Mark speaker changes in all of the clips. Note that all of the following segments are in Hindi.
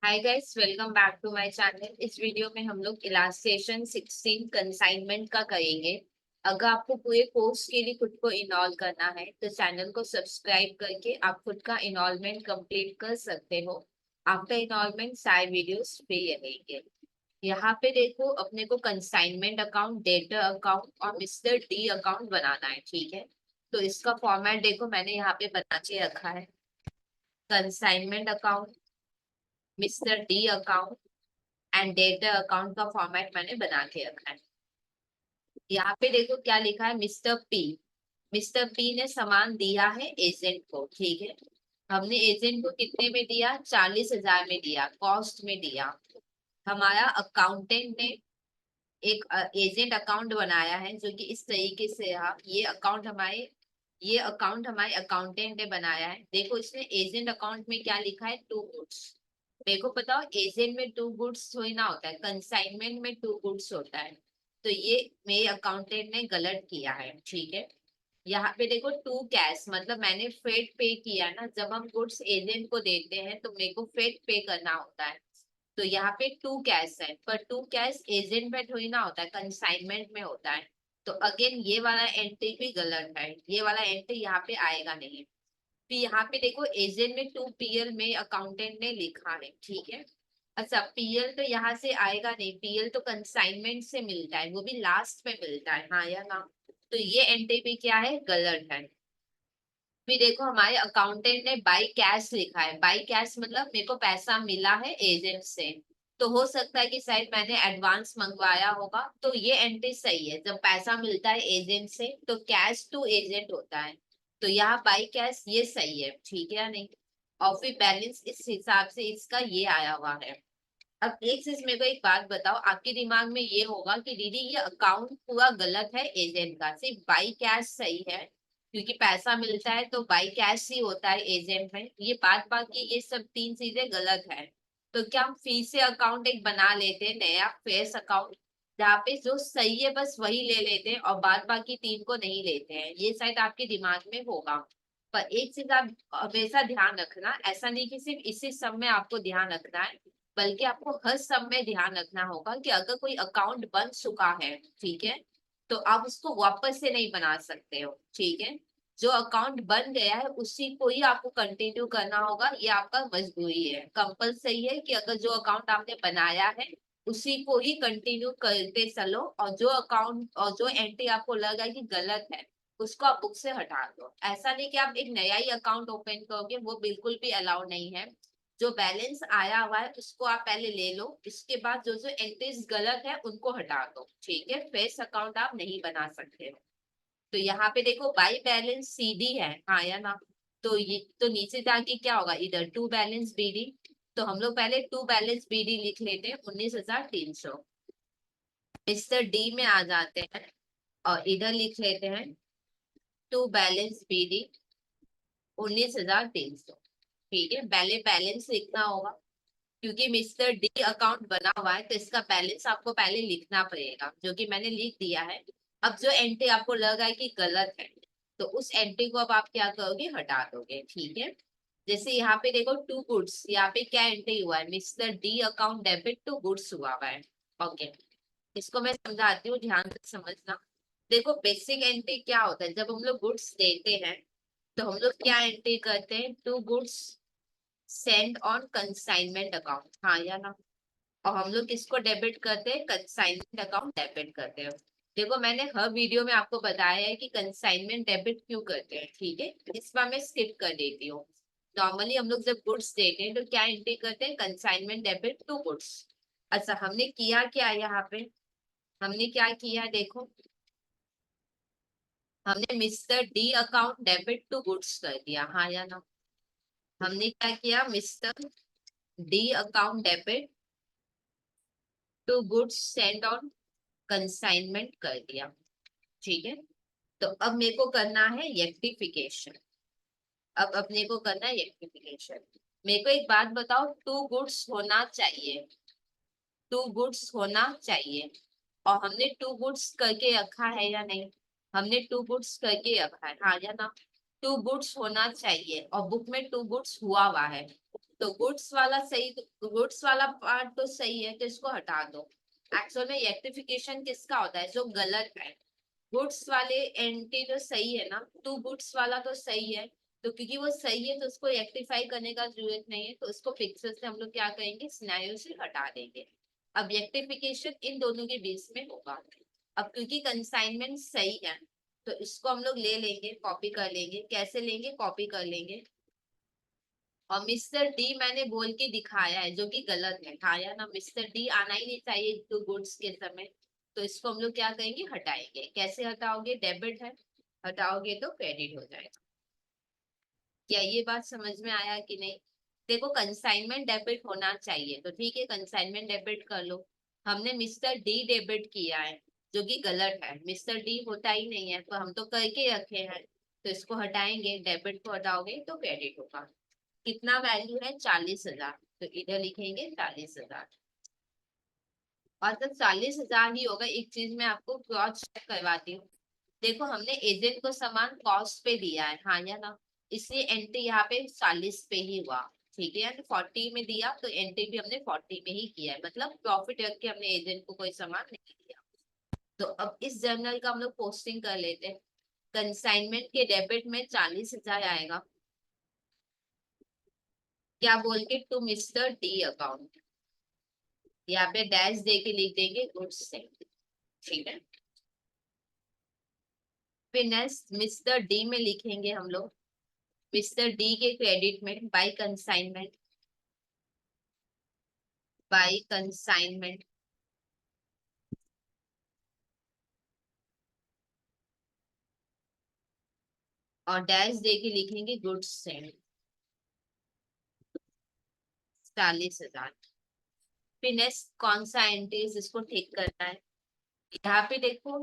Speaker 1: Hi guys, welcome back to my channel. इस वीडियो में हम लोग इलास्ट्रेशन 16 कंसाइनमेंट का करेंगे। अगर आपको पूरे कोर्स के लिए खुद को इनरोल करना है तो चैनल को सब्सक्राइब करके आप खुद का इनरोलमेंट कंप्लीट कर सकते हो। आफ्टर इनरोलमेंट सारे वीडियोस फ्री रहेंगे। यहाँ पे देखो, अपने को कंसाइनमेंट अकाउंट, डेटर अकाउंट और मिस्टर डी अकाउंट बनाना है, ठीक है। तो इसका फॉर्मेट देखो, मैंने यहाँ पे बना के रखा है। Consignment account, mister D account and data account का फॉर्मेट मैंने बना के रखा है। यहाँ पे देखो क्या लिखा है, मिस्टर पी। मिस्टर पी ने सामान दिया है एजेंट को, ठीक है। हमने एजेंट को कितने में दिया? 40,000 में दिया, कॉस्ट में दिया। हमारा अकाउंटेंट ने एक एजेंट अकाउंट बनाया है जो कि इस तरीके से रहा। ये अकाउंट हमारे अकाउंटेंट ने बनाया है। देखो इसने एजेंट अकाउंट में क्या लिखा है, टू गुड्स। मेरे को पता हो एजेंट में टू गुड्स थोड़ी ना होता है, कंसाइनमेंट में टू गुड्स होता है। तो ये मेरे अकाउंटेंट ने गलत किया है, ठीक है। यहाँ पे देखो टू कैश, मतलब मैंने फ्रेट पे किया ना। जब हम गुड्स एजेंट को देते हैं तो मेरे को फ्रेट पे करना होता है। तो यहाँ पे टू कैश है, पर टू कैश एजेंट में थोड़ी ना होता है, कंसाइनमेंट में होता है। तो अगेन ये वाला एंट्री भी गलत है, ये वाला एंट्री यहाँ पे आएगा नहीं। फिर यहाँ पे देखो एजेंट में टू पीएल में अकाउंटेंट ने लिखा है, ठीक है। अच्छा, पीएल तो यहाँ से आएगा नहीं, पीएल तो कंसाइनमेंट से मिलता है, वो भी लास्ट में मिलता है, हाँ या ना। तो ये एंट्री भी क्या है, गलत है। फिर देखो हमारे अकाउंटेंट ने बाई कैश लिखा है। बाई कैश मतलब मेरे को पैसा मिला है एजेंट से। तो हो सकता है कि शायद मैंने एडवांस मंगवाया होगा, तो ये एंट्री सही है। जब पैसा मिलता है एजेंट से तो कैश टू एजेंट होता है। तो यहाँ बाई कैश ये सही है, ठीक है या नहीं। और फिर बैलेंस इस हिसाब से इसका ये आया हुआ है। अब एक चीज मेरे को एक बात बताओ, आपके दिमाग में ये होगा कि दीदी ये अकाउंट पूरा गलत है एजेंट का, सिर्फ बाई कैश सही है क्योंकि पैसा मिलता है तो बाई कैश ही होता है एजेंट में। ये बात बाकी ये सब तीन चीजें गलत है। तो क्या हम फिर से अकाउंट एक बना लेते हैं, नया फेस अकाउंट, जहाँ पे जो सही है बस वही ले लेते हैं और बाद बाकी तीन को नहीं लेते हैं। ये शायद आपके दिमाग में होगा। पर एक चीज आप हमेशा ध्यान रखना, ऐसा नहीं कि सिर्फ इसी सब में आपको ध्यान रखना है, बल्कि आपको हर सब में ध्यान रखना होगा कि अगर कोई अकाउंट बन चुका है, ठीक है, तो आप उसको वापस से नहीं बना सकते हो, ठीक है। जो अकाउंट बन गया है उसी को ही आपको कंटिन्यू करना होगा, ये आपका मजबूरी है, कंपलसरी है कि अगर जो अकाउंट आपने बनाया है उसी को ही कंटिन्यू करते चलो। और जो अकाउंट और जो एंट्री आपको लगा कि गलत है उसको आप बुक से हटा दो। ऐसा नहीं कि आप एक नया ही अकाउंट ओपन करोगे, वो बिल्कुल भी अलाउ नहीं है। जो बैलेंस आया हुआ है उसको आप पहले ले लो, इसके बाद जो जो एंट्रीज गलत है उनको हटा दो, ठीक है। फेस अकाउंट आप नहीं बना सकते हो। तो यहाँ पे देखो बाई बैलेंस सीडी है, हाँ या ना। तो ये तो नीचे जाके क्या होगा, इधर टू बैलेंस बीडी। तो हम लोग पहले टू बैलेंस बीडी लिख लेते हैं, 19,300। मिस्टर डी में आ जाते हैं और इधर लिख लेते हैं टू बैलेंस बीडी 19,300, ठीक है। पहले बैलेंस लिखना होगा क्योंकि मिस्टर डी अकाउंट बना हुआ है तो इसका बैलेंस आपको पहले लिखना पड़ेगा, जो कि मैंने लिख दिया है। अब जो एंट्री आपको लगा है कि गलत है तो उस एंट्री को अब आप क्या करोगे, हटा दोगे, ठीक है। जैसे यहाँ पे देखो टू गुड्स, यहाँ पे क्या एंट्री हुआ है, mister D account debit to goods हुआ हुआ है। ओके, इसको मैं समझाती हूँ, ध्यान से समझना। देखो बेसिक एंट्री क्या होता है, जब हम लोग गुड्स देते हैं तो हम लोग क्या एंट्री करते हैं, to goods send on consignment account, हाँ या ना। और हम लोग किसको डेबिट करते हैं, कंसाइनमेंट अकाउंट डेबिट करते हैं। देखो मैंने हर वीडियो में आपको बताया है कि कंसाइनमेंट डेबिट क्यों करते हैं, ठीक है। इस बार मैं स्किप कर देती हूँ। नॉर्मली हम लोग जब गुड्स देते हैं तो क्या एंट्री करते हैं, कंसाइनमेंट डेबिट टू गुड्स। अच्छा, हमने किया क्या यहाँ पे, हमने क्या किया देखो, हमने mister D account debit to goods कर दिया, हाँ या ना। हमने क्या किया, mister D account debit to goods send on consignment कर दिया, ठीक है। तो अब मेरे को करना है रेक्टिफिकेशन। अब अपने को करना है रेक्टिफिकेशन। मेरे को एक बात बताओ, टू गुड्स होना चाहिए, टू गुड्स होना चाहिए। और हमने टू गुड्स करके रखा है या नहीं, हमने टू गुड्स करके रखा है, हाँ या ना। टू गुड्स होना चाहिए और बुक में टू गुड्स हुआ हुआ है। तो गुड्स वाला सही, गुड्स वाला पार्ट तो सही है, तो इसको हटा दो। एक्चुअल में रेक्टिफिकेशन किसका होता है, जो गलत है। गुड्स वाले एंटी जो सही है ना, टू गुड्स वाला तो सही है, तो क्योंकि वो सही है तो उसको रेक्टिफाई करने का जरूरत नहीं है, तो उसको पिक्चर से हम लोग क्या करेंगे, सिनेरियो से हटा देंगे। अब रेक्टिफिकेशन इन दोनों के बीच में होगा। अब क्योंकि कंसाइनमेंट सही है, तो इसको हम लोग ले लेंगे, कॉपी कर लेंगे। कैसे लेंगे, कॉपी कर लेंगे। और मिस्टर डी मैंने बोल के दिखाया है, जो कि गलत है। हाँ या ना, मिस्टर डी आना ही नहीं चाहिए टू गुड्स के समय। तो इसको हम लोग क्या करेंगे, हटाएंगे। कैसे हटाओगे, डेबिट है, हटाओगे तो क्रेडिट हो जाएगा। क्या ये बात समझ में आया कि नहीं। देखो कंसाइनमेंट डेबिट होना चाहिए, तो ठीक है, कंसाइनमेंट डेबिट कर लो। हमने मिस्टर डी डेबिट किया है, जो कि गलत है। मिस्टर डी होता ही नहीं है, तो हम तो करके रखे हैं, तो इसको हटाएंगे। डेबिट को हटाओगे तो क्रेडिट होगा। कितना वैल्यू है, 40,000, तो इधर लिखेंगे 40,000। और जब 40,000 ही होगा, एक चीज मैं आपको क्रॉस चेक करवाती हूँ। देखो हमने एजेंट को सामान कॉस्ट पे दिया है, हाँ या ना, इसलिए एंट्री यहाँ पे 40 पे ही हुआ। ठीक है, 40 में दिया तो एंट्री भी हमने 40 में ही किया है, मतलब प्रॉफिट रख के हमने एजेंट को कोई सामान नहीं दिया। तो अब इस जर्नल का हम लोग पोस्टिंग कर लेते हैं। कंसाइनमेंट के डेबिट में 40,000 आएगा, क्या बोल के, टू मिस्टर डी अकाउंट। यहाँ पे डैश दे के लिख देंगे गुड्स से। ठीक है, फिर नेक्स्ट मिस्टर डी में लिखेंगे हम लोग, मिस्टर डी के क्रेडिट में बाय कंसाइनमेंट, बाय कंसाइनमेंट। और डैश दे के लिखेंगे गुड्स से 40,000। फिर नेक्स्ट कौन सा एंट्रीज इसको ठीक करना है। यहाँ पे देखो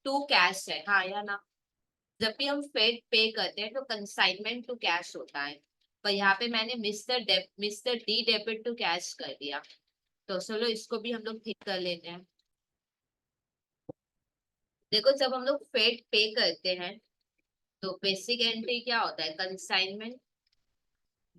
Speaker 1: टू कैश है, हाँ या ना। जब भी हम फेड पे करते हैं तो कंसाइनमेंट टू कैश होता है, पर यहाँ पे मैंने Mr D debit to cash कर दिया। तो चलो इसको भी हम लोग ठीक कर लेते हैं। देखो जब हम लोग फेड पे करते हैं, तो बेसिक एंट्री क्या होता है, कंसाइनमेंट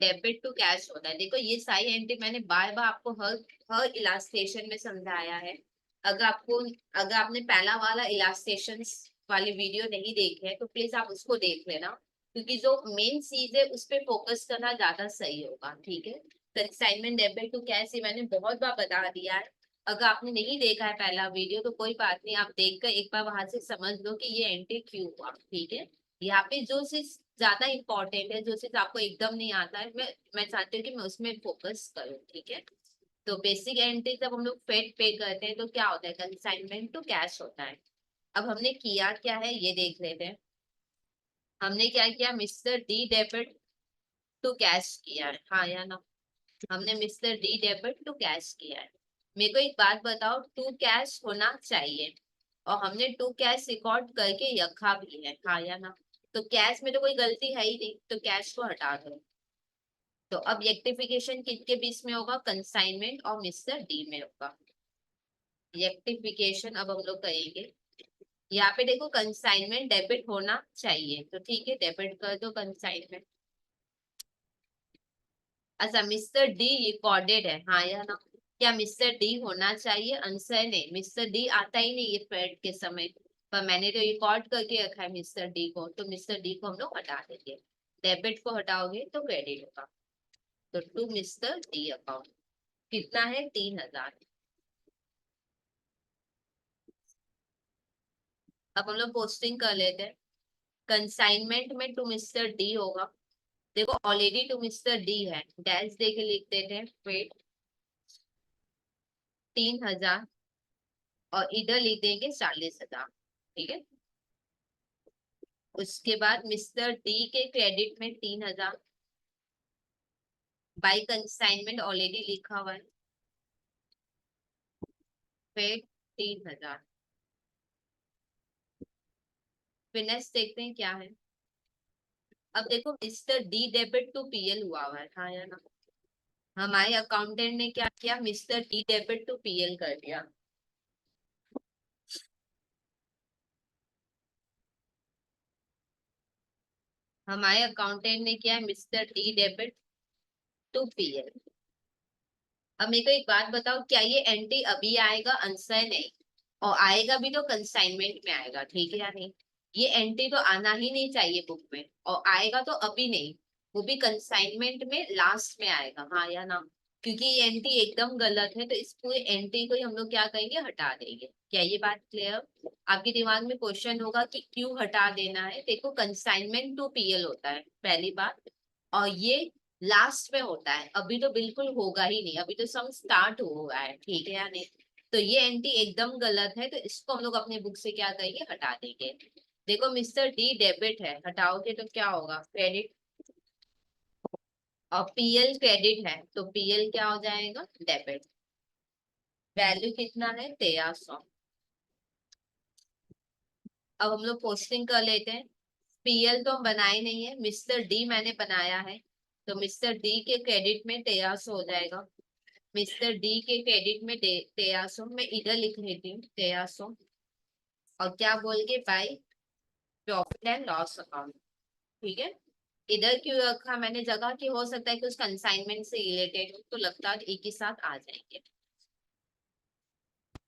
Speaker 1: डेबिट टू कैश होता है। देखो ये सारी एंट्री मैंने बार बार आपको हर हर इलास्ट्रेशन में समझाया है। अगर आपने पहला वाला इलास्ट्रेशन वाली वीडियो नहीं देखे है, तो प्लीज आप उसको देख लेना, क्योंकि जो मेन चीज है उस पे फोकस करना ज्यादा सही होगा। ठीक है, कंसाइनमेंट डेबिट टू कैश ये मैंने बहुत बार बता दिया है। अगर आपने नहीं देखा है पहला वीडियो, तो कोई बात नहीं, आप देखकर एक बार वहां से समझ लो कि ये एंट्री क्यों हुआ। ठीक है, यहाँ पे जो चीज ज्यादा इंपॉर्टेंट है, जो चीज आपको एकदम नहीं आता है, मैं चाहती हूँ कि मैं उसमें फोकस करूँ। ठीक है, तो बेसिक एंट्री जब हम लोग फेड पे करते हैं तो क्या होता है, कंसाइनमेंट टू कैश होता है। अब हमने किया क्या है, ये देख लेते हैं। हमने क्या किया, mister D debit to cash किया है, हाँ या ना। हमने mister D debit to cash किया है। मेरे को एक बात बताओ, टू कैश होना चाहिए, और हमने टू कैश रिकॉर्ड करके रखा भी है, हाँ या ना। तो कैश में तो कोई गलती है ही नहीं, तो कैश को हटा दो। तो अब रेक्टिफिकेशन किसके बीच में होगा, कंसाइनमेंट और मिस्टर डी में होगा। रेक्टिफिकेशन अब हम लोग करेंगे। यहाँ पे देखो कंसाइनमेंट डेबिट होना चाहिए, तो ठीक है, डेबिट कर दो कंसाइनमेंट। अच्छा मिस्टर डी रिकॉर्डेड है, हाँ या ना। क्या मिस्टर डी होना चाहिए, आंसर नहीं, मिस्टर डी आता ही नहीं है फेड के समय। पर मैंने तो रिकॉर्ड करके रखा है मिस्टर डी को, तो मिस्टर डी को हम लोग हटा देंगे। डेबिट को हटाओगे तो क्रेडिट होगा। तो टू मिस्टर डी अकाउंट कितना है, 3,000। अब हम लोग पोस्टिंग कर लेते हैं। कंसाइनमेंट में टू मिस्टर डी होगा। देखो ऑलरेडी टू मिस्टर डी है, डैश दे के लिख देते हैं, वेट 3,000, और इधर लिख देंगे 40,000। ठीक है, उसके बाद मिस्टर डी के क्रेडिट में 3,000, बाई कंसाइनमेंट ऑलरेडी लिखा हुआ है, फिर 3,000। फिर नेक्स्ट देखते हैं क्या है। अब देखो Mr D debit to PL हुआ है, हाँ या ना। हमारे अकाउंटेंट ने क्या किया, mister D debit to PL कर दिया। हमारे अकाउंटेंट ने किया, mister D debit to PL. अब मेरे को एक बात बताओ, क्या ये एंट्री अभी आएगा? आंसर नहीं। और आएगा भी तो कंसाइनमेंट में आएगा, ठीक है या नहीं? ये एंट्री तो आना ही नहीं चाहिए बुक में, और आएगा तो अभी नहीं, वो भी कंसाइनमेंट में लास्ट में आएगा, हाँ या ना? क्योंकि ये एंट्री एकदम गलत है, तो इस पूरे एंट्री को ही हम लोग क्या करेंगे, हटा देंगे। क्या ये बात क्लियर? आपके दिमाग में क्वेश्चन होगा कि क्यों हटा देना है। देखो, कंसाइनमेंट टू पीएल होता है पहली बात, और ये लास्ट में होता है, अभी तो बिल्कुल होगा ही नहीं, अभी तो सम स्टार्ट हुआ है, ठीक है या नहीं? तो ये एंट्री एकदम गलत है, तो इसको हम लोग अपने बुक से क्या करेंगे, हटा देंगे। देखो, मिस्टर डी डेबिट है, हटाओगे तो क्या होगा, क्रेडिट। और पीएल क्रेडिट है, तो पीएल क्या हो जाएगा, डेबिट। वैल्यू कितना है, 1300। अब हम लोग पोस्टिंग कर लेते हैं। पीएल तो हम बनाए नहीं है, मिस्टर डी मैंने बनाया है, तो मिस्टर डी के क्रेडिट में 1300 हो जाएगा। मिस्टर डी के क्रेडिट में 1300, मैं इधर लिख लेती हूँ 1300। और क्या बोल के, by profit and loss account, ठीक है। इधर क्यों रखा मैंने जगह, कि हो सकता है कि उस कंसाइनमेंट से रिलेटेड हो, तो लगता है एक ही साथ आ जाएंगे।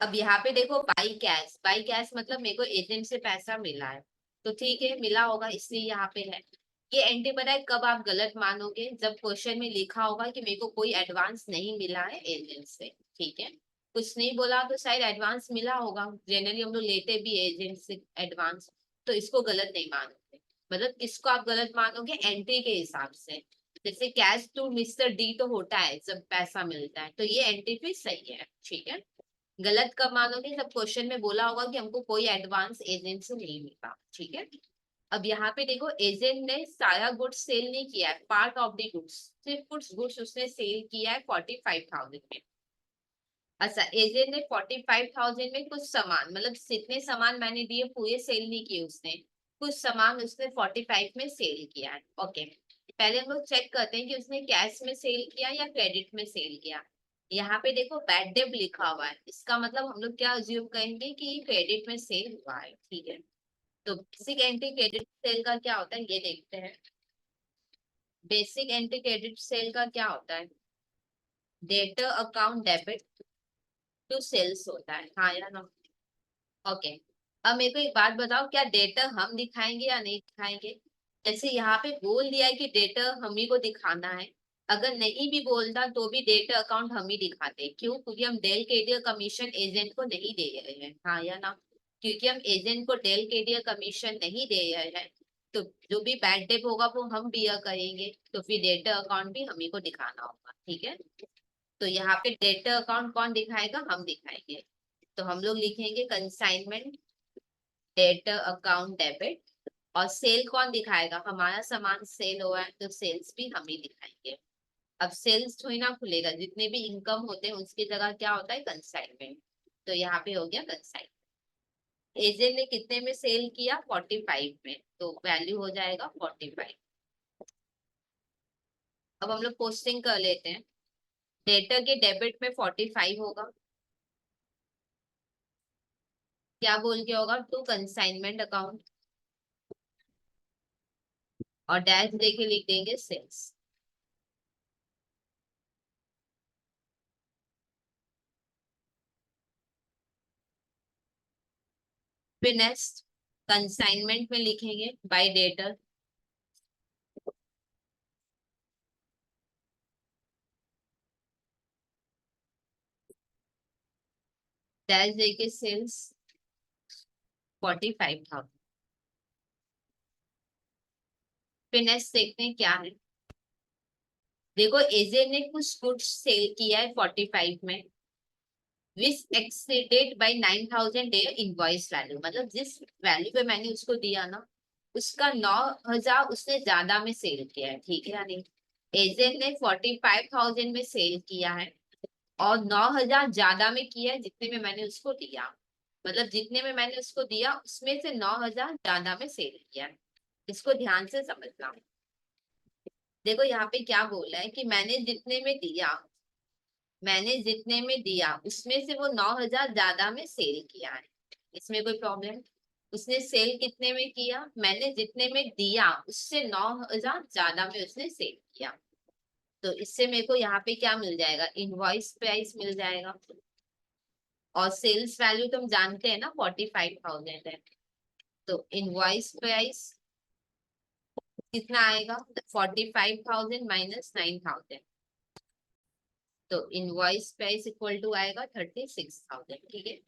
Speaker 1: अब यहाँ पे देखो, बाई कैश, बाई कैश मतलब मेरे को एजेंट से पैसा मिला है, तो ठीक है, मिला होगा इसलिए यहाँ पे है। ये एंट्री पता है कब आप गलत मानोगे, जब क्वेश्चन में लिखा होगा कि मेरे को कोई एडवांस नहीं मिला है एजेंट से, ठीक है। कुछ नहीं बोला तो शायद एडवांस मिला होगा, जनरली हम लोग लेते भी एजेंट से एडवांस, तो इसको गलत नहीं मानोगे। मतलब किसको आप गलत मानोगे, एंट्री के हिसाब से। जैसे कैश टू मिस्टर डी तो होता है जब पैसा मिलता है, तो ये एंट्री फिर सही है, ठीक है। गलत कब मानोगे, जब क्वेश्चन में बोला होगा कि हमको कोई एडवांस एजेंट से नहीं मिला, ठीक है। अब यहाँ पे देखो, एजेंट ने सारा गुड्स सेल नहीं किया है, पार्ट ऑफ द गुड्स, सिर्फ कुछ गुड्स उसने सेल किया है 45,000 में। अच्छा, एजेंट ने 45,000 में कुछ सामान, मतलब जितने सामान मैंने दिए पूरे सेल नहीं किए उसने, कुछ सामान उसने 45 में सेल किया है, ओके। पहले हम लोग चेक करते हैं कि उसने कैश में सेल किया या क्रेडिट में सेल किया। यहाँ पे देखो बैड डेब्ट लिखा हुआ है, इसका मतलब हम लोग क्या अज्यूम करेंगे कि क्रेडिट में सेल हुआ है, ठीक है। तो बेसिक एंट्री क्रेडिट सेल का क्या होता है, ये देखते हैं। बेसिक एंट्री क्रेडिट सेल का क्या होता है, debtor account debit to sales होता है, हाँ या ना? ओके। अब मेरे को एक बात बताओ, क्या डेटा हम दिखाएंगे या नहीं दिखाएंगे? जैसे यहाँ पे बोल दिया है कि डेटा हम ही को दिखाना है, अगर नहीं भी बोलता तो भी डेटा अकाउंट हम ही दिखाते हैं, क्यों? क्योंकि हम डेल केडियर कमीशन एजेंट को नहीं दे रहे हैं, हाँ या ना? क्योंकि हम एजेंट को डेल केडियर कमीशन नहीं दे रहे हैं, तो जो भी बैड डेट होगा वो हम बियर करेंगे, तो फिर डेटा अकाउंट भी हम ही को दिखाना होगा, ठीक है। तो यहाँ पे डेटा अकाउंट कौन दिखाएगा, हम दिखाएंगे। तो हम लोग लिखेंगे कंसाइनमेंट डेटर अकाउंट डेबिट। और सेल कौन दिखाएगा, हमारा सामान सेल हुआ है तो सेल्स भी हम ही दिखाएंगे। अब सेल्स थोड़ी ना खुलेगा, जितने भी इनकम होते हैं उसकी जगह क्या होता है, कंसाइनमेंट। तो यहाँ पे हो गया कंसाइनमेंट। एजेंट ने कितने में सेल किया, 45 में, तो वैल्यू हो जाएगा 45। अब हम लोग पोस्टिंग कर लेते हैं। डेटर के डेबिट में 45 होगा, क्या बोल के होगा, टू कंसाइनमेंट अकाउंट, और डैश देके लिख देंगे सेल्स। फिर नेक्स्ट कंसाइनमेंट में लिखेंगे बाय डेटर, डैश देके सेल्स 45,000। फिर नेक्स्ट देखते हैं क्या है। देखो, एजे ने कुछ गुड्स सेल किया है 45 में, which exceeded by 9,000 their invoice value, मतलब जिस वैल्यू पे मैंने उसको दिया ना, उसका 9,000 उसने ज्यादा में सेल किया है, ठीक है या नहीं? एजेंट ने 45,000 में सेल किया है, और 9,000 ज्यादा में किया है जितने में मैंने उसको दिया, मतलब जितने में मैंने उसको दिया उसमें से 9,000 ज्यादा में सेल किया है। इसको ध्यान से समझना। देखो यहाँ पे क्या बोला है कि मैंने जितने में दिया उसमें से वो 9,000 ज्यादा में सेल किया है, इसमें कोई प्रॉब्लम? उसने सेल कितने में किया, मैंने जितने में दिया उससे 9,000 ज्यादा में उसने सेल किया, तो इससे मेरे को यहाँ पे क्या मिल जाएगा, इनवॉइस प्राइस मिल जाएगा। और सेल्स वैल्यू तो हम जानते हैं ना 45,000 है। तो इनवॉइस प्राइस कितना आएगा, 45,000 माइनस 9,000। तो इनवॉइस प्राइस इक्वल टू आएगा 36,000। ठीक है।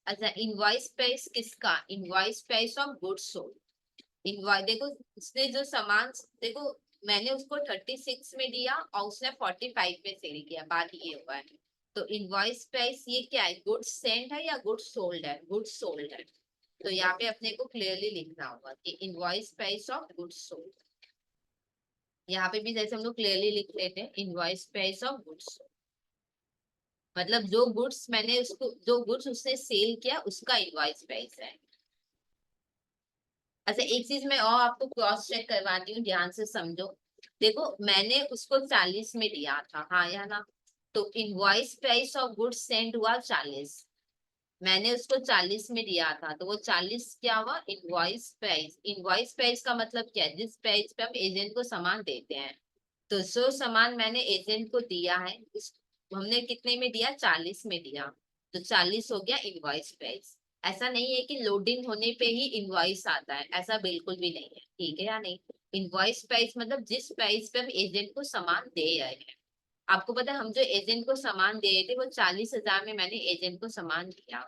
Speaker 1: अच्छा, इनवॉइस प्राइस किसका, invoice price of goods sold. Invoice देखो, उसने जो सामान, देखो मैंने उसको 36 में दिया और उसने 45 में सेल किया, बात ये हुआ है। तो इनवॉइस प्राइस ये क्या है, गुड्स सेंड है या गुड्स सोल्ड है, गुड्स सोल्ड है। तो यहाँ पे अपने को क्लियरली लिखना होगा कि invoice price of goods sold. यहाँ पे भी जैसे हम लोग क्लियरली लिख लेते हैं, इनवॉइस प्राइस ऑफ गुड्स, मतलब जो गुड्स मैंने उसको, जो गुड्स उसने सेल किया उसका इनवॉइस प्राइस है। अच्छा, एक चीज मैं और आपको क्रॉस चेक करवाती हूँ, ध्यान से समझो। देखो मैंने उसको 40 में दिया था, हाँ या ना। तो invoice price of goods send हुआ 40। मैंने उसको 40 में दिया था, तो वो 40 क्या हुआ, इनवॉइस प्राइस। इनवॉइस प्राइस का मतलब क्या है, जिस प्राइस पे हम एजेंट को सामान देते हैं। तो जो सामान मैंने एजेंट को दिया है उस, हमने कितने में दिया, 40 में दिया। तो 40 हो गया इनवॉइस प्राइस। ऐसा नहीं है कि लोडिंग होने पे ही इनवॉइस आता है, ऐसा बिल्कुल भी नहीं है, ठीक है या नहीं। इनवॉइस प्राइस मतलब जिस प्राइस पे हम एजेंट को सामान दे रहे हैं। आपको पता है, हम जो एजेंट को सामान दे रहे थे वो 40,000 में मैंने एजेंट को सामान दिया।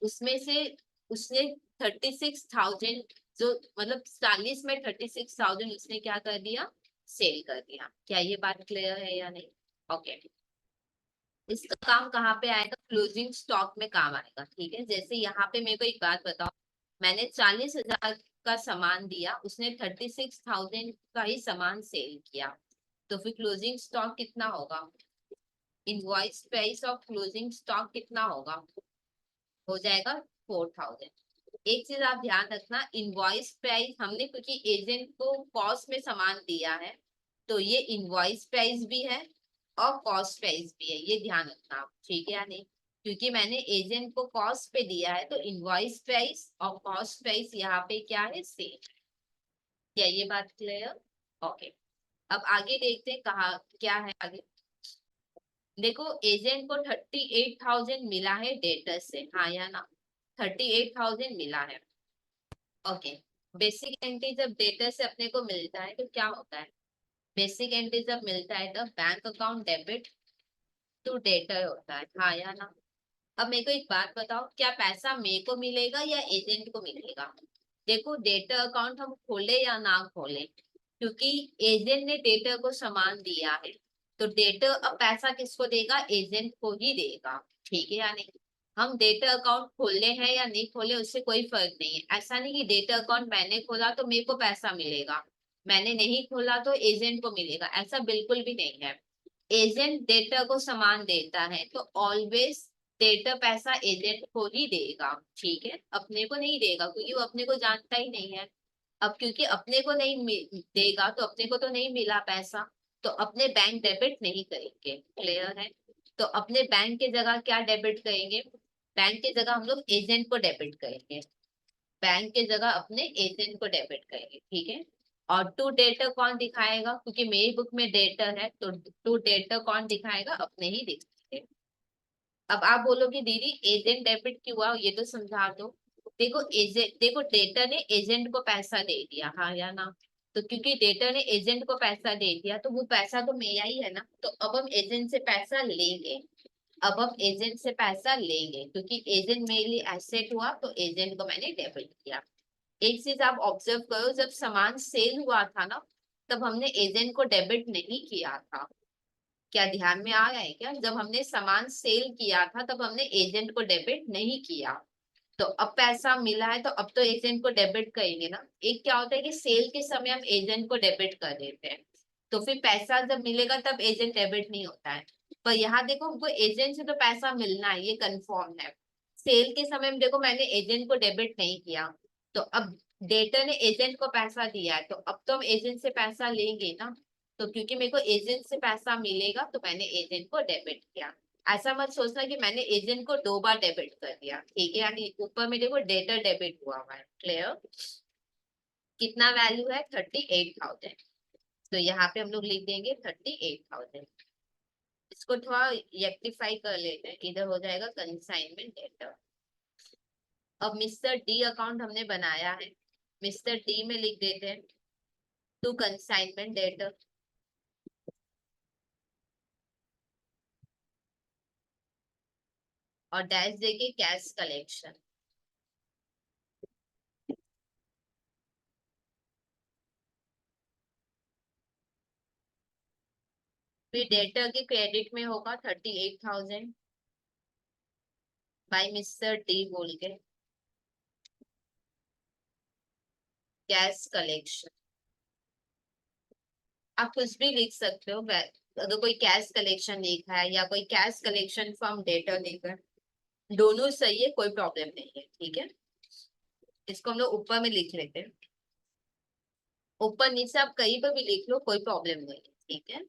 Speaker 1: उसमें से उसने 36,000, जो मतलब 40 में 36,000 उसने क्या कर दिया, सेल कर दिया। क्या ये बात क्लियर है या नहीं। ओके। इसका काम कहाँ पे आएगा, क्लोजिंग स्टॉक में काम आएगा। ठीक है, जैसे यहाँ पे मेरे को एक बात बताओ, मैंने 40,000 का सामान दिया, उसने 36,000 का ही सामान सेल किया। तो फिर क्लोजिंग स्टॉक कितना होगा, invoice price of closing stock कितना होगा, हो जाएगा 4,000। एक चीज आप ध्यान रखना, इनवॉइस प्राइस हमने क्योंकि एजेंट को कॉस्ट में सामान दिया है, तो ये इनवॉइस प्राइस भी है और कॉस्ट प्राइस भी है, ये ध्यान रखना आप, ठीक है या नहीं। क्योंकि मैंने एजेंट को कॉस्ट पे दिया है, तो इनवॉइस प्राइस और कॉस्ट प्राइस यहाँ पे क्या है, सेम। क्या ये बात क्लियर। ओके। अब आगे देखते हैं कहा क्या है आगे। देखो एजेंट को 38,000 मिला है डेटर से, हाँ या ना, 38,000 मिला है। ओके। बेसिक एंट्री जब डेटर से अपने को मिलता है तो क्या होता है, बेसिक एंट्री जब मिलता है तो bank account debit to debtor होता है, हाँ या ना। अब मेरे को एक बात बताओ, क्या पैसा मेरे को मिलेगा या एजेंट को मिलेगा। देखो डेटर अकाउंट हम खोले या ना खोले, क्योंकि एजेंट ने डेटर को सामान दिया है, तो डेटर अब पैसा किसको देगा, एजेंट को ही देगा, ठीक है या नहीं। हम डेटर अकाउंट खोले हैं या नहीं खोले उससे कोई फर्क नहीं है। ऐसा नहीं कि डेटर अकाउंट मैंने खोला तो मेरे को पैसा मिलेगा, मैंने नहीं खोला तो एजेंट को मिलेगा, ऐसा बिल्कुल भी नहीं है। एजेंट डेटर को सामान देता है तो ऑलवेज डेटर पैसा एजेंट को ही देगा, ठीक है, अपने को नहीं देगा, क्योंकि वो अपने को जानता ही नहीं है। अब क्योंकि अपने को नहीं देगा तो अपने को तो नहीं मिला पैसा, तो अपने बैंक डेबिट नहीं करेंगे, क्लियर है। तो अपने बैंक के जगह क्या डेबिट करेंगे, बैंक के जगह हम लोग एजेंट को डेबिट करेंगे, बैंक के जगह अपने एजेंट को डेबिट करेंगे, ठीक है। और टू डेटर कौन दिखाएगा, क्योंकि मेरी बुक में डेटर है तो टू डेटर कौन दिखाएगा, अपने ही दिखाएंगे। अब आप बोलोगे दीदी एजेंट डेबिट क्यों हुआ, ये तो समझा दो। देखो एजेंट, देखो डेटर ने एजेंट को पैसा दे दिया, हाँ या ना। तो क्योंकि डेटर ने एजेंट को पैसा दे दिया तो वो पैसा तो मेरा ही है ना, तो अब हम एजेंट से पैसा लेंगे। अब हम एजेंट से पैसा लेंगे क्योंकि एजेंट मेरे लिए एसेट हुआ, तो एजेंट को मैंने डेबिट किया। एक चीज आप ऑब्जर्व करो, जब सामान सेल हुआ था ना, तब हमने एजेंट को डेबिट नहीं किया था। क्या ध्यान में आ रहा है क्या, जब हमने सामान सेल किया था तब हमने एजेंट को डेबिट नहीं किया। तो अब पैसा मिला है तो अब तो एजेंट को डेबिट करेंगे ना। एक क्या होता है कि सेल के समय हम एजेंट को डेबिट कर देते हैं, तो फिर पैसा जब मिलेगा तब एजेंट डेबिट नहीं होता है। पर यहाँ देखो हमको एजेंट से तो पैसा मिलना है, ये कंफर्म है। सेल के समय में देखो मैंने एजेंट को डेबिट नहीं किया, तो अब डेटर ने एजेंट को पैसा दिया है तो अब तो हम एजेंट से पैसा लेंगे ना। तो क्योंकि मेरे को एजेंट से पैसा मिलेगा तो मैंने एजेंट को डेबिट किया। ऐसा मत सोचना कि मैंने एजेंट को 2 बार डेबिट कर दिया, ठीक है, यानी ऊपर में देखो डेटर डेबिट हुआ हुआ है, क्लियर। कितना वैल्यू है, 38,000। तो यहाँ पे हम लोग लिख देंगे 38,000। इसको थोड़ा रेक्टिफाई कर लेते हैं, इधर हो जाएगा कंसाइनमेंट डेटर। अब मिस्टर डी अकाउंट हमने बनाया है, मिस्टर डी में लिख देते हैं टू कंसाइनमेंट डेटर, और डैश देके कैश कलेक्शन। फिर डेटर के क्रेडिट में होगा 38,000 बाय मिस्टर डी बोल के कैश कलेक्शन। आप कुछ भी लिख सकते हो, अगर कोई कैश कलेक्शन लिखा है या कोई कैश कलेक्शन फ्रॉम डेटर लिखा है, दोनों सही है, कोई प्रॉब्लम नहीं है, ठीक है। इसको हम लोग ऊपर में लिख लेते हैं, ऊपर नीचे आप कहीं पर भी लिख लो, कोई प्रॉब्लम नहीं है, ठीक है।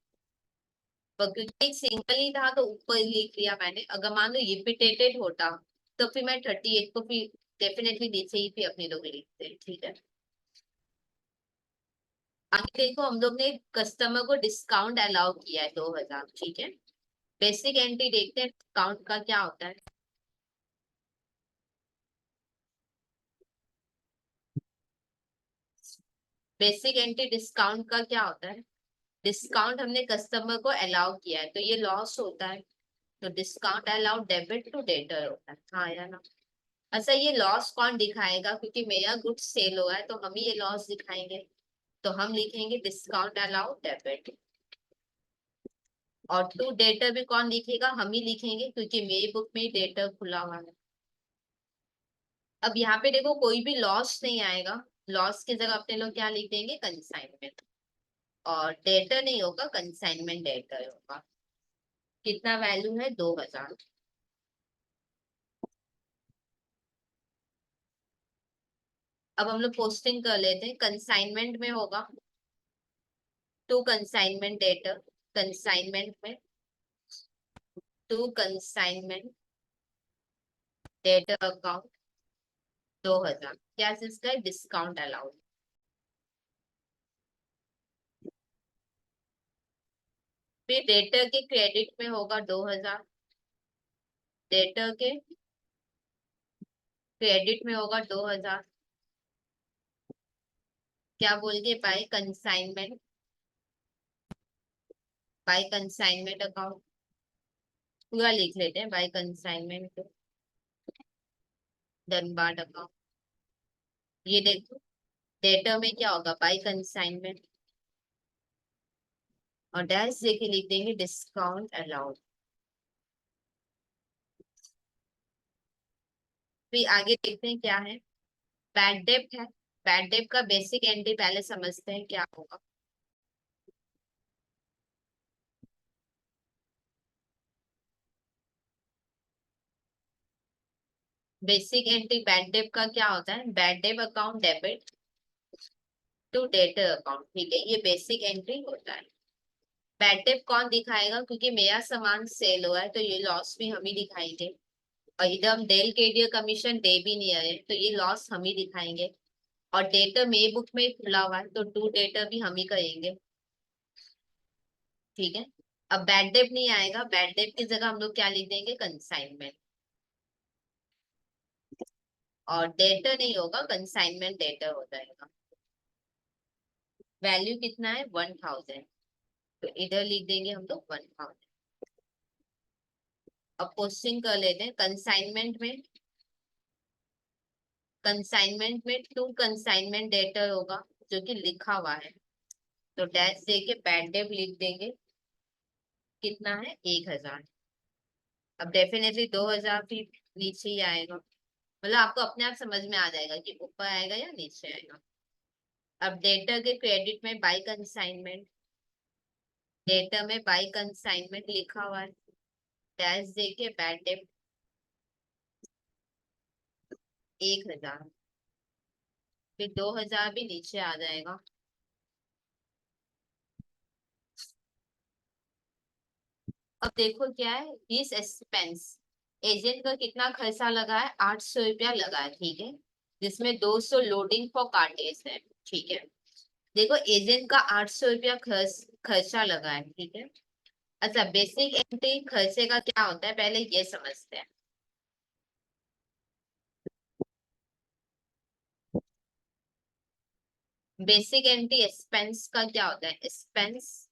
Speaker 1: पर क्योंकि एक सिंगल ही था तो ऊपर लिख लिया मैंने, अगर मान लो रिपीटेटेड होता तो फिर मैं 38 को फिर डेफिनेटली नीचे ही फिर अपने लोग लिखते हैं, ठीक है। आगे देखो, हम लोग ने कस्टमर को डिस्काउंट अलाउ किया है 2,000, ठीक है। बेसिक एंट्री देखते हैं डिस्काउंट का क्या होता है। बेसिक एंट्री डिस्काउंट का क्या होता है, डिस्काउंट हमने कस्टमर को अलाउ किया है तो ये लॉस होता है, तो discount allow debit to debtor होता है, हाँ या ना। अच्छा, ये लॉस कौन दिखाएगा, क्योंकि मेरा गुड्स सेल हुआ है तो हम ही ये लॉस दिखाएंगे, तो हम लिखेंगे डिस्काउंट अलाउ डेबिट। और टू डेटर भी कौन लिखेगा, हम ही लिखेंगे, क्योंकि मेरी बुक में डेटर खुला हुआ है। अब यहाँ पे देखो कोई भी लॉस नहीं आएगा, लॉस की जगह अपने लोग क्या लिख देंगे, कंसाइनमेंट। और डेटर नहीं होगा, कंसाइनमेंट डेटर होगा। कितना वैल्यू है, 2,000। अब हम लोग पोस्टिंग कर लेते हैं, कंसाइनमेंट में होगा टू कंसाइनमेंट डेटर, कंसाइनमेंट में टू कंसाइनमेंट डेटर अकाउंट 2,000, क्या इसका डिस्काउंट अलाउड। फिर डेटर के क्रेडिट में होगा 2,000, डेटर के क्रेडिट में होगा 2,000, क्या बोल के, by consignment, by consignment account, पूरा लिख लेते हैं, बाय कंसाइनमेंट धनबाद अकाउंट। ये देखो डेटर में क्या होगा, बाय कंसाइनमेंट, और डैश देके लिख देंगे डिस्काउंट अलाउड। फिर आगे देखते हैं क्या है, बैड डेब्ट है। बैड डेब्ट का बेसिक एंट्री पहले समझते हैं क्या होगा। बेसिक एंट्री बैड डेब्ट का क्या होता है, बैड डेब्ट account debit to debtor account, ठीक है, ये बेसिक एंट्री होता है। बैड डेब्ट कौन दिखाएगा, क्योंकि मेरा सामान सेल हुआ है तो ये लॉस भी हम ही दिखाएंगे, और इधर हम डेल केडियर कमीशन दे भी नहीं रहे तो ये लॉस हम ही दिखाएंगे। और डेटर मेरी बुक में खुला हुआ है तो टू डेटर भी हम ही करेंगे, ठीक है। अब बैड डेब्ट नहीं आएगा, बैड डेब्ट की जगह हम लोग क्या लिख देंगे, कंसाइनमेंट। और डेटर नहीं होगा, कंसाइनमेंट डेटर हो जाएगा। वैल्यू कितना है, 1,000, तो इधर लिख देंगे हम लोग 1,000। अब पोस्टिंग कर लेते हैं, कंसाइनमेंट में टू कंसाइनमेंट डेटर होगा जो कि लिखा हुआ है, तो डैश दे के बैड डेब्ट लिख देंगे, कितना है, 1,000। अब डेफिनेटली 2,000 भी नीचे ही आएगा, मतलब आपको अपने आप समझ में आ जाएगा कि ऊपर आएगा या नीचे आएगा। अब डेटर के क्रेडिट में बाय कंसाइनमेंट, डेटर में बाय कंसाइनमेंट लिखा हुआ है, डैश दे के बैड डेब्ट 1,000, फिर 2,000 भी नीचे आ जाएगा। अब देखो क्या है, दिस एक्सपेंस, एजेंट का कितना खर्चा लगा है, 800 रुपया लगा है, ठीक है, जिसमें 200 लोडिंग फॉर कार्टेज है, ठीक है। देखो एजेंट का 800 रुपया खर्चा लगा है, ठीक है। अच्छा, बेसिक एंट्री खर्चे का क्या होता है पहले ये समझते हैं। बेसिक एंट्री एक्सपेंस का क्या होता है, expense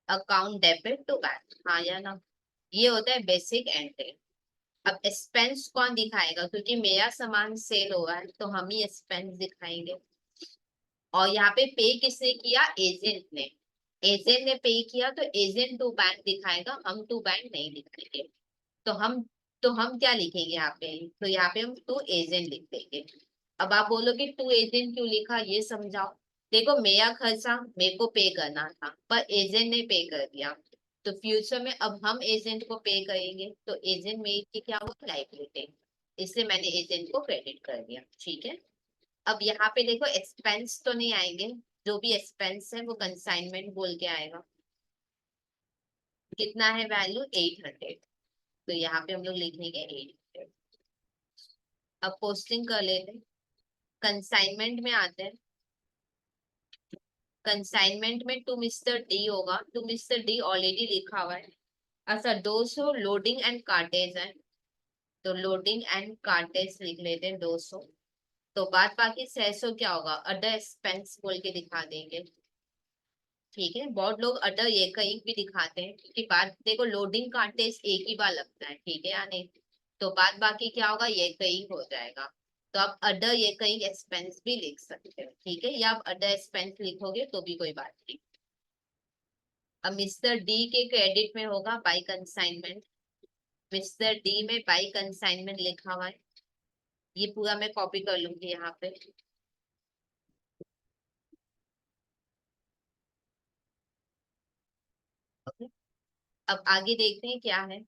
Speaker 1: account debit to bank, हाँ या ना, ये होता है बेसिक एंट्री। अब एक्सपेंस कौन दिखाएगा, क्योंकि मेरा सामान सेल हुआ है तो हम ही एक्सपेंस दिखाएंगे। और यहाँ पे पे किसने किया, एजेंट ने। एजेंट ने पे किया तो एजेंट टू बैंक दिखाएगा, हम टू बैंक नहीं दिखाएंगे। तो हम तो हम क्या लिखेंगे यहाँ पे, तो यहाँ पे हम टू एजेंट लिख देंगे। अब आप बोलोगे टू एजेंट क्यों लिखा, ये समझाओ। देखो मेरा खर्चा मेरे को पे करना था पर एजेंट ने पे कर दिया, तो फ्यूचर में अब हम एजेंट को पे करेंगे तो एजेंट में की क्या हुआ, लाइबिलिटी। इसलिए मैंने एजेंट को क्रेडिट कर दिया, ठीक है। अब यहाँ पे देखो एक्सपेंस तो नहीं आएंगे, जो भी एक्सपेंस है वो कंसाइनमेंट बोल के आएगा। कितना है वैल्यू, 800। तो यहाँ पे हम लोग लिखेंगे 800। अब पोस्टिंग कर लेते हैं, कंसाइनमेंट में आते हैं। कंसाइनमेंट में टू मिस्टर डी होगा, टू मिस्टर डी ऑलरेडी लिखा हुआ है। अच्छा, 200 लोडिंग एंड कार्टेज है, तो लोडिंग एंड कार्टेज लिख लेते हैं 200। तो बात बाकी 600 क्या होगा, अदर एक्सपेंस बोल के दिखा देंगे। ठीक है, बहुत लोग अदर ये कहीं भी दिखाते हैं क्योंकि बात देखो लोडिंग कार्टेज एक ही बार लगता है, ठीक है या नहीं। तो बात बाकी क्या होगा, ये कहीं हो जाएगा। तो आप अदर ये कहीं एक्सपेंस भी लिख सकते हो, ठीक है, या आप अदर एक्सपेंस लिखोगे तो भी कोई बात नहीं। अब मिस्टर डी के क्रेडिट में होगा बाई कंसाइनमेंट। मिस्टर डी में बाई कंसाइनमेंट लिखा हुआ है, ये पूरा मैं कॉपी कर लूंगी यहाँ पे। ओके, अब आगे देखते हैं क्या है।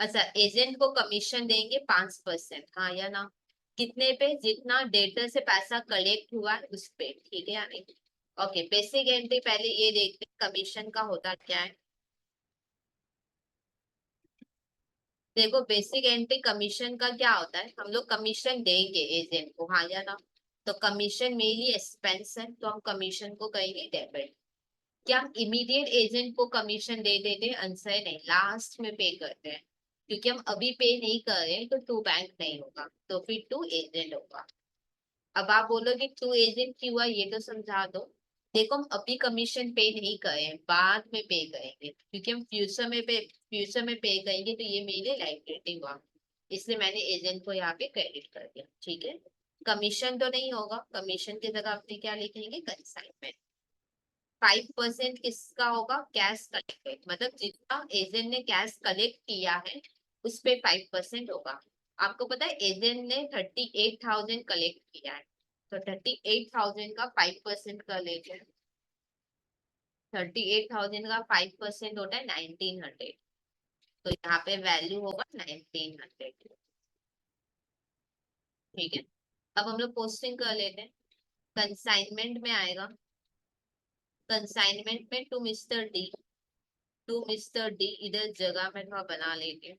Speaker 1: अच्छा, एजेंट को कमीशन देंगे 5%, हाँ या ना। कितने पे, जितना डेटर से पैसा कलेक्ट हुआ है उस पे, ठीक है या नहीं। ओके, बेसिक एंट्री पहले ये देखते हैं कमीशन का होता क्या है। देखो बेसिक एंट्री कमीशन का क्या होता है, हम लोग कमीशन देंगे एजेंट को, हाँ या ना। तो कमीशन मेनली एक्सपेंस है तो हम कमीशन को कहेंगे डेबिट। क्या हम इमीडिएट एजेंट को कमीशन दे देते हैं, आंसर नहीं, लास्ट में पे करते हैं। क्योंकि हम अभी पे नहीं कर रहे हैं तो टू बैंक नहीं होगा, तो फिर टू एजेंट होगा। अब आप बोलोगे टू एजेंट क्यों हुआ, ये तो समझा दो। देखो हम अभी कमीशन पे नहीं कर रहे हैं, बाद में पे करेंगे, क्योंकि हम फ्यूचर में पे करेंगे तो ये मेरे लाइबिलिटी हुआ। इसलिए मैंने एजेंट को यहाँ पे क्रेडिट कर दिया, ठीक है। कमीशन तो नहीं होगा, कमीशन की जगह आपने क्या लिखेंगे, कंसाइनमेंट। 5% किसका होगा, कैश कलेक्टेड, मतलब जितना एजेंट ने कैश कलेक्ट किया है उस पे 5% होगा। आपको पता है एजेंट ने 38,000 कलेक्ट किया है, तो 38,000 का 5% कर लेते हैं। 38,000 का 5% होता है 1900, तो यहाँ पे वैल्यू होगा 1900, ठीक है। अब हम लोग पोस्टिंग कर लेते हैं, कंसाइनमेंट में आएगा। कंसाइनमेंट में to Mr D, to Mr D इधर जगह में थोड़ा बना लेते हैं।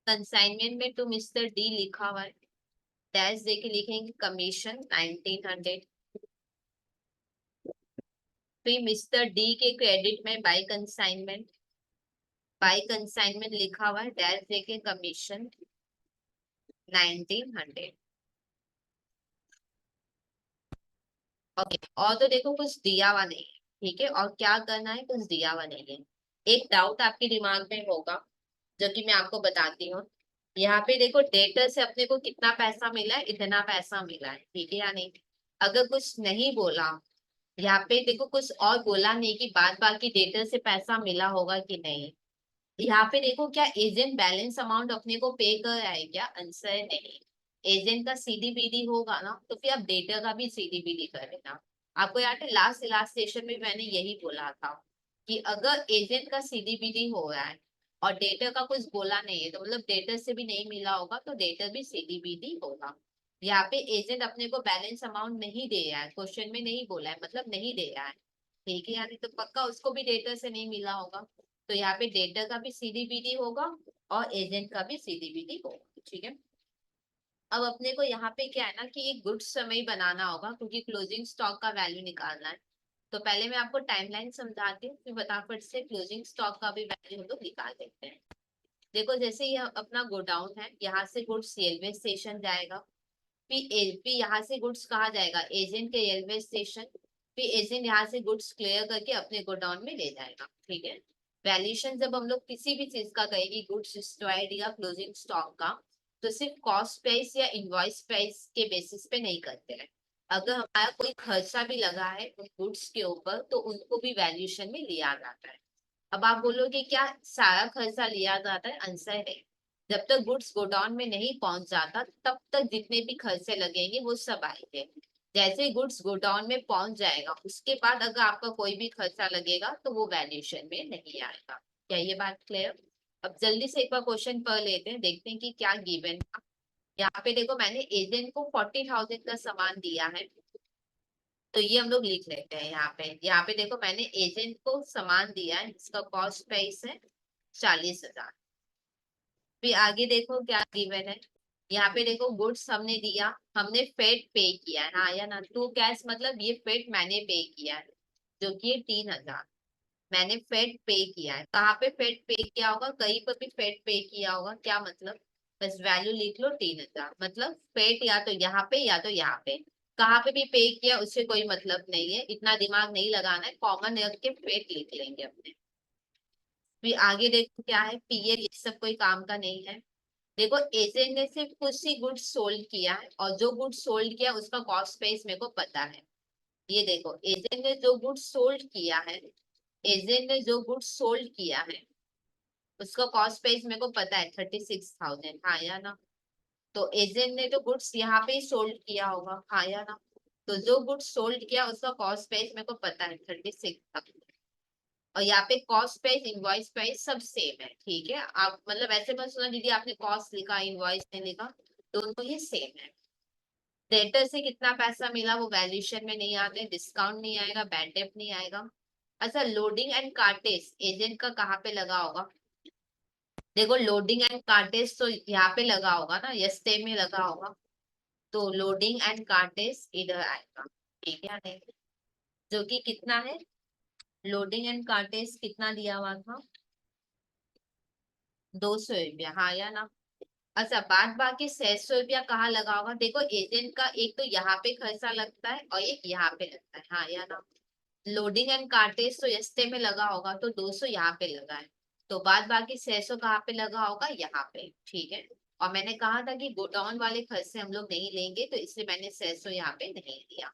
Speaker 1: कंसाइनमेंट में टू मिस्टर डी लिखा हुआ है, डैश देके लिखेंगे कमीशन 1900। फिर मिस्टर डी के क्रेडिट में बाय कंसाइनमेंट, बाय कंसाइनमेंट लिखा हुआ है, डैश देके कमीशन 1900। ओके, और तो देखो कुछ दिया हुआ नहीं है, ठीक है, और क्या करना है, कुछ दिया हुआ नहीं है। एक डाउट आपके दिमाग में होगा जो कि मैं आपको बताती हूँ। यहाँ पे देखो डेटर से अपने को कितना पैसा मिला है, इतना पैसा मिला है, ठीक है या नहीं। अगर कुछ नहीं बोला, यहाँ पे देखो कुछ और बोला नहीं कि बाद बाकी डेटर से पैसा मिला होगा कि नहीं। यहाँ पे देखो क्या एजेंट बैलेंस अमाउंट अपने को पे कर रहा है क्या, आंसर नहीं। एजेंट का सीडीबीडी होगा ना तो फिर आप डेटर का भी सीडीबीडी कर लेना। आपको याद है लास्ट लास्ट सेशन में मैंने यही बोला था कि अगर एजेंट का सीडीबीडी हो रहा है और डेटर का कुछ बोला नहीं है तो मतलब डेटर से भी नहीं मिला होगा तो डेटर भी सीडीबीडी होगा। यहाँ पे एजेंट अपने को बैलेंस अमाउंट नहीं दे रहा है, क्वेश्चन में नहीं बोला है मतलब नहीं दे रहा है, ठीक है, यानी तो पक्का उसको भी डेटर से नहीं मिला होगा। तो यहाँ पे डेटर का भी सीडीबीडी होगा और एजेंट का भी सीडीबीडी होगा, ठीक है। अब अपने को यहाँ पे क्या है ना कि एक गुड समय बनाना होगा, क्योंकि क्लोजिंग स्टॉक का वैल्यू निकालना है। तो पहले मैं आपको टाइमलाइन समझाती हूँ, फिर फटाफट से क्लोजिंग स्टॉक का भी वैल्यू हम लोग निकाल देते हैं। देखो जैसे ये अपना गोडाउन है, यहाँ से गुड्स रेलवे स्टेशन जाएगा, फिर यहाँ से गुड्स कहाँ जाएगा, एजेंट के रेलवे स्टेशन, फिर एजेंट यहाँ से गुड्स क्लियर करके अपने गोडाउन में ले जाएगा, ठीक है। वैल्यूएशन जब हम लोग किसी भी चीज का कहेंगे, गुड्स स्टोर्ड या क्लोजिंग स्टॉक का, तो सिर्फ कॉस्ट प्राइस या इनवॉइस प्राइस के बेसिस पे नहीं करते हैं। अगर हमारा कोई खर्चा भी लगा है उन गुड्स के ऊपर, तो उनको भी वैल्यूएशन में लिया जाता है। अब आप बोलोगे क्या सारा खर्चा लिया जाता है? आंसर है, जब तक गुड्स गोडाउन में नहीं पहुंच जाता तब तक जितने भी खर्चे लगेंगे वो सब आएंगे। जैसे गुड्स गोडाउन में पहुंच जाएगा उसके बाद अगर आपका कोई भी खर्चा लगेगा तो वो वैल्यूएशन में नहीं आएगा। क्या ये बात क्लियर? अब जल्दी से एक बार क्वेश्चन पढ़ लेते हैं, देखते हैं कि क्या गिवन था। यहाँ पे देखो मैंने एजेंट को 40,000 का सामान दिया है, तो ये हम लोग लिख लेते हैं। यहाँ पे देखो मैंने एजेंट को सामान दिया है, इसका कॉस्ट प्राइस है 40,000। फिर आगे देखो क्या गिवन है। यहाँ पे देखो गुड्स हमने दिया, हमने फेट पे किया है, हाँ या ना, टू कैश मतलब ये फेट मैंने पे किया है, जो कि 3,000 मैंने फेट पे किया है। कहाँ पे फेट पे किया होगा? कहीं पर भी फेट पे किया होगा, क्या मतलब, बस वैल्यू लिख लो 3,000, मतलब फेट या तो यहाँ पे या तो यहाँ पे, कहाँ पे भी पे किया उससे कोई मतलब नहीं है, इतना दिमाग नहीं लगाना है, कॉमन रख के फेट लिख लेंगे अपने। फिर आगे देखो क्या है, पीए, ये सब कोई काम का नहीं है। देखो एजेंट ने सिर्फ कुछ ही गुड्स सोल्ड किया है, और जो गुड्स सोल्ड किया उसका कॉस्ट प्राइस मेरे को पता है। ये देखो एजेंट ने जो गुड्स सोल्ड किया है, एजेंट ने जो गुड्स सोल्ड किया है उसका कॉस्ट प्राइस मेरे को पता है 36,000, हाँ या ना। तो एजेंट ने तो गुड्स यहाँ पे ही सोल्ड किया होगा, हाँ या ना। तो जो गुड्स सोल्ड किया उसका कॉस्ट प्राइस मेरे को पता है 36,000। और यहाँ पे कॉस्ट प्राइस इनवॉइस प्राइस सब सेम है, ठीक है। आप मतलब ऐसे मत सुना दीदी आपने कॉस्ट लिखा इनवॉइस नहीं लिखा, दोनों ही सेम है। डेटर से कितना पैसा मिला वो वैल्यूएशन में नहीं आते, डिस्काउंट नहीं आएगा, बैड डेट नहीं आएगा। अच्छा लोडिंग एंड कार्टेज एजेंट का कहाँ पे लगा होगा? देखो लोडिंग एंड कार्टेज तो यहाँ पे लगा होगा ना, यस्टे में लगा होगा, तो लोडिंग एंड कार्टेज इधर आएगा, ठीक है नहीं? जो कि कितना है, लोडिंग एंड कार्टेज कितना दिया हुआ था, 200 रुपया, हाँ या ना। अच्छा बाद बाकी 600 रुपया कहाँ लगा होगा? देखो एजेंट का एक तो यहाँ पे खर्चा लगता है और एक यहाँ पे लगता है, हाँ या ना। लोडिंग एंड कार्टेज तो एस्टे में लगा होगा, तो 200 यहाँ पे लगा है, तो बाद बाकी 600 कहाँ पे लगा होगा? यहाँ पे, ठीक है। और मैंने कहा था कि गोडाउन वाले खर्चे हम लोग नहीं लेंगे, तो इसलिए मैंने 600 यहाँ पे नहीं लिया।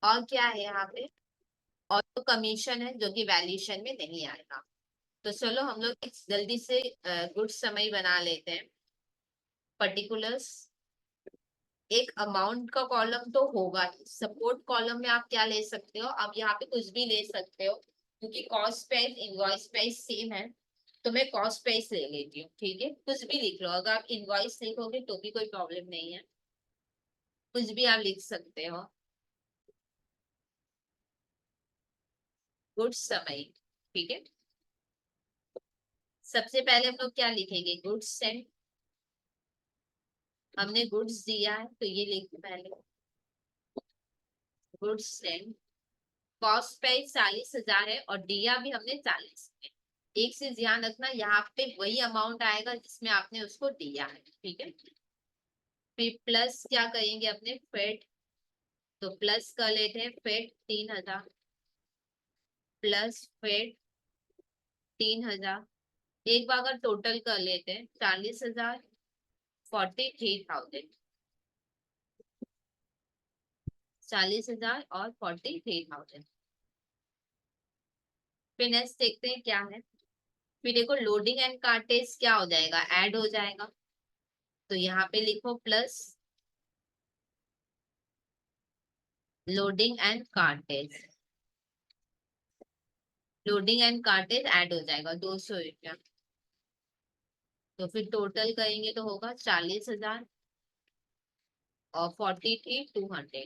Speaker 1: और क्या है यहाँ पे? और तो कमीशन है जो कि वैल्यूएशन में नहीं आएगा। तो चलो हम लोग एक जल्दी से गुड समरी बना लेते हैं। पर्टिकुलर्स, एक अमाउंट का कॉलम तो होगा ही, सपोर्ट कॉलम में आप क्या ले सकते हो, आप यहाँ पे कुछ भी ले सकते हो, क्योंकि cost price invoice price same है, तो मैं कॉस्ट प्राइस ले लेती हूँ, ठीक है। कुछ भी लिख लो, अगर आप इनवॉइस लिखोगे तो भी कोई प्रॉब्लम नहीं है, कुछ भी आप लिख सकते हो। गुड्स समरी, ठीक है। सबसे पहले हम लोग क्या लिखेंगे, गुड्स सेंड, हमने गुड्स दिया है तो ये लिख पहले, गुड्स सेंड, कॉस्ट प्राइस 40,000 है और दिया भी हमने 40 है। एक से ध्यान रखना यहाँ पे वही अमाउंट आएगा जिसमें आपने उसको दिया है, ठीक है। फिर प्लस क्या करेंगे अपने फेट, तो प्लस कर लेते हैं फेट 3,000, प्लस फेट 3,000। एक बार अगर टोटल कर लेते हैं 40,000, 43,000, 40,000 और 43,000। फिर नेक्स्ट देखते हैं क्या है। फिर देखो लोडिंग एंड कार्टेज क्या हो जाएगा, ऐड हो जाएगा, तो यहाँ पे लिखो plus loading and cartridge, loading and cartridge add हो जाएगा 200 रुपया। तो फिर टोटल करेंगे तो होगा 40,000 और 43,200।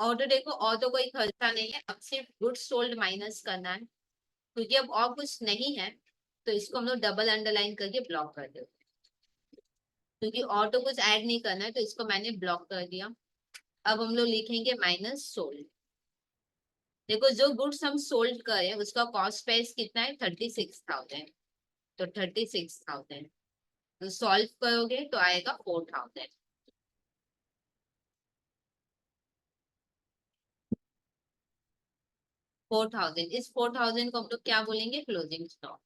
Speaker 1: और तो देखो और तो कोई खर्चा नहीं है, अब सिर्फ गुड्स सोल्ड माइनस करना है, क्योंकि अब और कुछ नहीं है तो इसको हम लोग डबल अंडरलाइन करके ब्लॉक कर देते, क्योंकि और तो कुछ ऐड नहीं करना है तो इसको मैंने ब्लॉक कर दिया। अब हम लोग लिखेंगे माइनस सोल्ड। देखो जो गुड्स हम सोल्ड करें उसका कॉस्ट प्राइस कितना है, 36,000। तो 36,000 तो सॉल्व करोगे तो आएगा 4,000। 4,000, इस 4,000 को हम लोग क्या बोलेंगे, क्लोजिंग स्टॉक।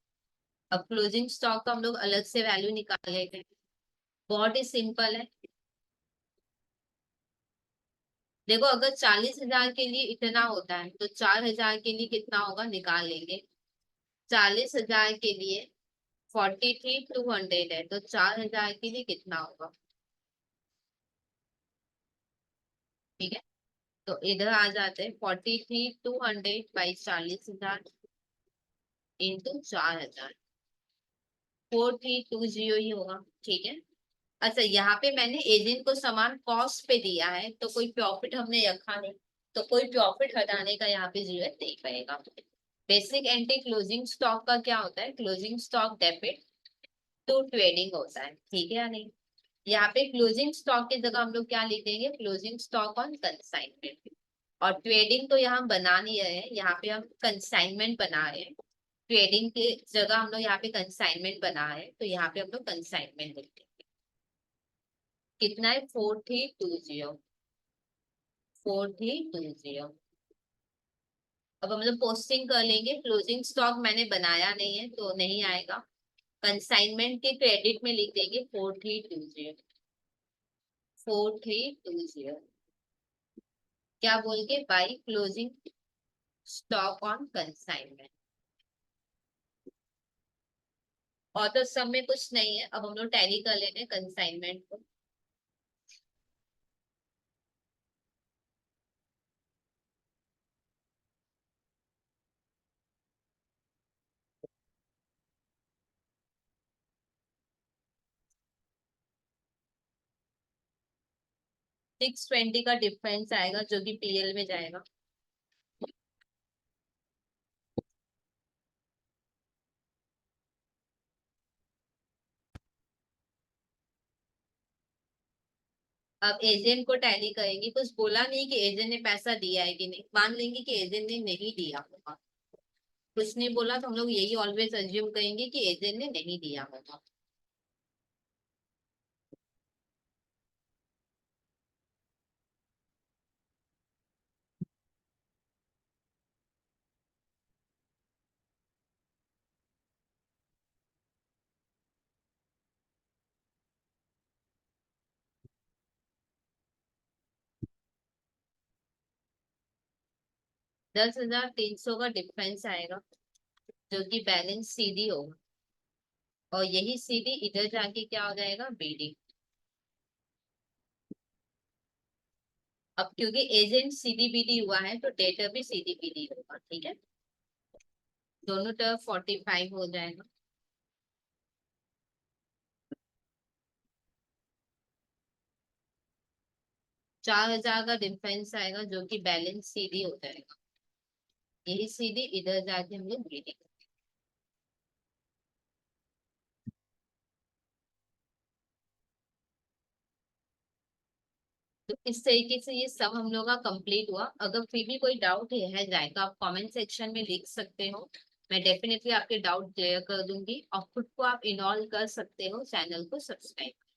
Speaker 1: अब क्लोजिंग स्टॉक का हम लोग अलग से वैल्यू निकाल लेते हैं। बहुत ही सिंपल है। देखो अगर 40,000 के लिए इतना होता है तो 4,000 के लिए कितना होगा निकाल लेंगे। 40,000 के लिए 43,200 है तो 4,000 के लिए कितना होगा। ठीक है, तो इधर आ जाते हैं 43,200 बाई 40,000 इंटू 4,000, 4320 ही होगा। ठीक है। अच्छा यहाँ पे मैंने एजेंट को सामान कॉस्ट पे दिया है तो कोई प्रॉफिट हमने रखा नहीं, तो कोई प्रॉफिट हटाने का यहाँ पे जरूरत नहीं पड़ेगा। बेसिक एंटी क्लोजिंग स्टॉक का क्या होता है, closing stock debit to trading होता है, ठीक है या नहीं। यहाँ पे क्लोजिंग स्टॉक की जगह हम लोग क्या लिख देंगे, क्लोजिंग स्टॉक ऑन कंसाइनमेंट। और ट्रेडिंग तो यहाँ बना नहीं रहे हैं, यहाँ पे हम कंसाइनमेंट बना रहे हैं। ट्रेडिंग की जगह हम लोग यहाँ पे कंसाइनमेंट बना रहे हैं तो यहाँ पे हम लोग कंसाइनमेंट लिखते हैं। कितना है, 4320, 4320। अब हम लोग पोस्टिंग कर लेंगे, क्लोजिंग स्टॉक मैंने बनाया नहीं है तो नहीं आएगा। कंसाइनमेंट के क्रेडिट में लिख देंगे 4320, 4320। क्या बोल के, by closing stock on consignment. और तो सब में कुछ नहीं है, अब हम लोग टैली कर लेते हैं कंसाइनमेंट को। सिक्स ट्वेंटी का डिफरेंस आएगा जो कि पीएल में जाएगा। अब एजेंट को टैली करेंगे, कुछ बोला नहीं कि एजेंट ने पैसा दिया है कि नहीं, मान लेंगे कि एजेंट ने नहीं दिया होगा, कुछ नहीं बोला तो हम लोग यही ऑलवेज अज्यूम करेंगे कि एजेंट ने नहीं दिया होगा। 10,300 का डिफरेंस आएगा जो कि बैलेंस सीडी होगा, और यही सीडी इधर जाके क्या हो जाएगा, बीडी। अब क्योंकि एजेंट सीडी बीडी हुआ है तो डेटर भी सीडी बीडी होगा, ठीक है। दोनों तरफ 45 हो जाएगा। 4,000 का डिफरेंस आएगा जो कि बैलेंस सीडी हो जाएगा, यही सीडी इधर जाके हम लोग बीडी। तो इस तरीके से ये सब हम लोग का कंप्लीट हुआ। अगर फिर भी कोई डाउट है जाए तो आप कमेंट सेक्शन में लिख सकते हो, मैं डेफिनेटली आपके डाउट क्लियर कर दूंगी, और खुद को आप इन्वॉल्व कर सकते हो चैनल को सब्सक्राइब।